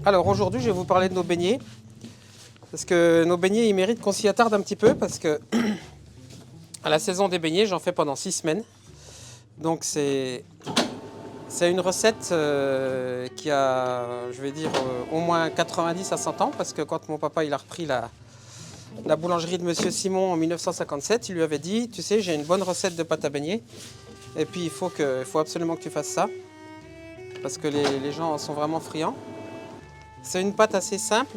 Alors aujourd'hui, je vais vous parler de nos beignets. Parce que nos beignets, ils méritent qu'on s'y attarde un petit peu. Parce que à la saison des beignets, j'en fais pendant 6 semaines. Donc c'est une recette qui a, je vais dire, au moins 90 à 100 ans. Parce que quand mon papa il a repris la boulangerie de Monsieur Simon en 1957, il lui avait dit, tu sais, j'ai une bonne recette de pâte à beignets. Et puis il faut absolument que tu fasses ça. Parce que les gens en sont vraiment friands. C'est une pâte assez simple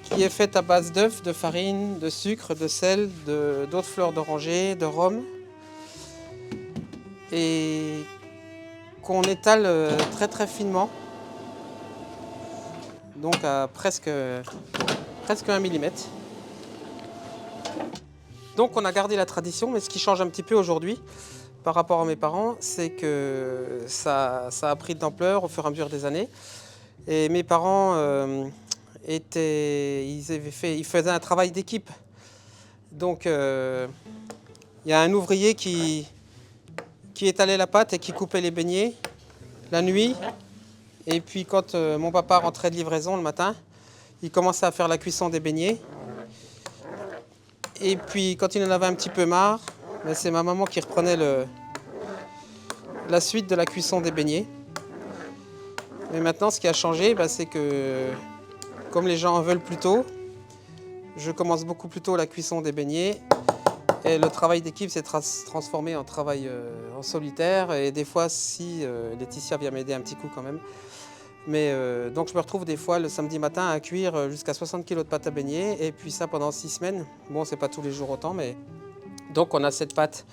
qui est faite à base d'œufs, de farine, de sucre, de sel, d'autres fleurs d'oranger, de rhum et qu'on étale très très finement, donc à presque 1 millimètre. Donc on a gardé la tradition, mais ce qui change un petit peu aujourd'hui par rapport à mes parents, c'est que ça a pris de l'ampleur au fur et à mesure des années. Et mes parents ils faisaient un travail d'équipe. Donc il y a un ouvrier qui étalait la pâte et qui coupait les beignets la nuit. Et puis quand mon papa rentrait de livraison le matin, il commençait à faire la cuisson des beignets. Et puis quand il en avait un petit peu marre, c'est ma maman qui reprenait la suite de la cuisson des beignets. Mais maintenant, ce qui a changé, c'est que comme les gens en veulent plus tôt, je commence beaucoup plus tôt la cuisson des beignets. Et le travail d'équipe s'est transformé en travail en solitaire. Et des fois, si Laetitia vient m'aider un petit coup quand même. Mais donc je me retrouve des fois le samedi matin à cuire jusqu'à 60 kg de pâte à beignets. Et puis ça pendant 6 semaines. Bon, c'est pas tous les jours autant, mais... Donc on a cette pâte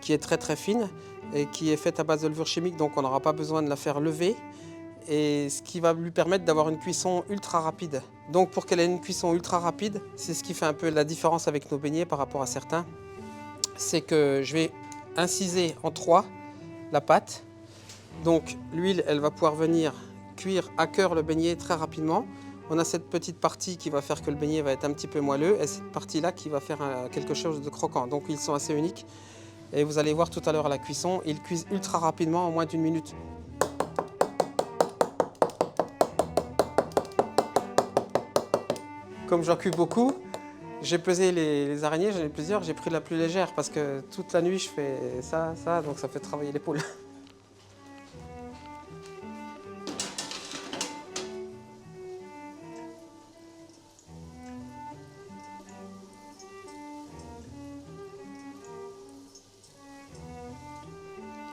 qui est très très fine et qui est faite à base de levure chimique. Donc on n'aura pas besoin de la faire lever. Et ce qui va lui permettre d'avoir une cuisson ultra rapide. Donc pour qu'elle ait une cuisson ultra rapide, c'est ce qui fait un peu la différence avec nos beignets par rapport à certains. C'est que je vais inciser en 3 la pâte. Donc l'huile, elle va pouvoir venir cuire à cœur le beignet très rapidement. On a cette petite partie qui va faire que le beignet va être un petit peu moelleux et cette partie-là qui va faire quelque chose de croquant. Donc ils sont assez uniques. Et vous allez voir tout à l'heure à la cuisson, ils cuisent ultra rapidement en moins d'1 minute. Comme j'en cuis beaucoup, j'ai pesé les araignées, j'en ai plusieurs, j'ai pris la plus légère parce que toute la nuit je fais ça, donc ça fait travailler l'épaule.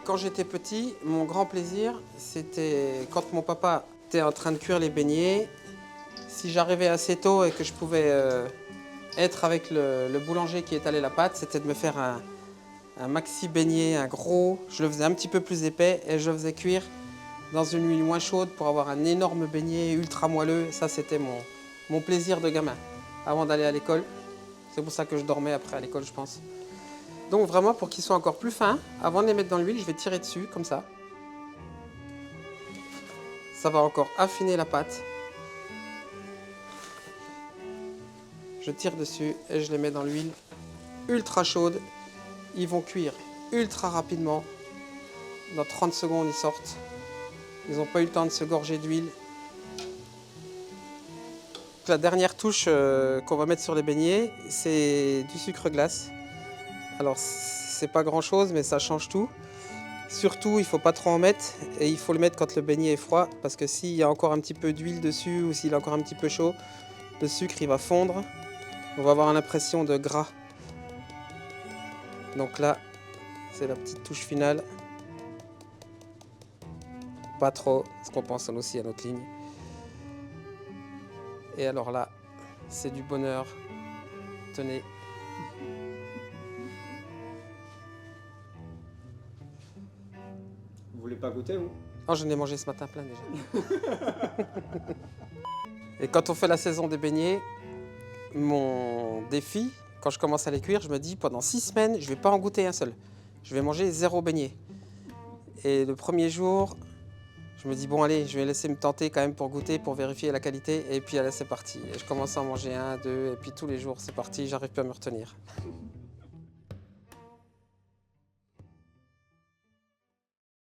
Quand j'étais petit, mon grand plaisir, c'était quand mon papa était en train de cuire les beignets. Si j'arrivais assez tôt et que je pouvais être avec le boulanger qui étalait la pâte, c'était de me faire un maxi beignet, un gros. Je le faisais un petit peu plus épais et je le faisais cuire dans une huile moins chaude pour avoir un énorme beignet ultra moelleux. Ça, c'était mon plaisir de gamin avant d'aller à l'école. C'est pour ça que je dormais après à l'école, je pense. Donc vraiment, pour qu'ils soient encore plus fins, avant de les mettre dans l'huile, je vais tirer dessus, comme ça. Ça va encore affiner la pâte. Je tire dessus et je les mets dans l'huile ultra chaude. Ils vont cuire ultra rapidement. Dans 30 secondes, ils sortent. Ils n'ont pas eu le temps de se gorger d'huile. La dernière touche qu'on va mettre sur les beignets, c'est du sucre glace. Alors, c'est pas grand chose, mais ça change tout. Surtout, il ne faut pas trop en mettre et il faut le mettre quand le beignet est froid parce que s'il y a encore un petit peu d'huile dessus ou s'il est encore un petit peu chaud, le sucre il va fondre. On va avoir l'impression de gras. Donc là, c'est la petite touche finale. Pas trop, parce qu'on pense aussi à notre ligne. Et alors là, c'est du bonheur. Tenez. Vous voulez pas goûter, vous? Oh, j'en ai mangé ce matin plein déjà. Et quand on fait la saison des beignets, mon défi, quand je commence à les cuire, je me dis pendant 6 semaines, je ne vais pas en goûter un seul. Je vais manger 0 beignet. Et le premier jour, je me dis bon allez, je vais laisser me tenter quand même pour goûter, pour vérifier la qualité. Et puis allez, c'est parti. Et je commence à en manger 1, 2, et puis tous les jours c'est parti, j'arrive plus à me retenir.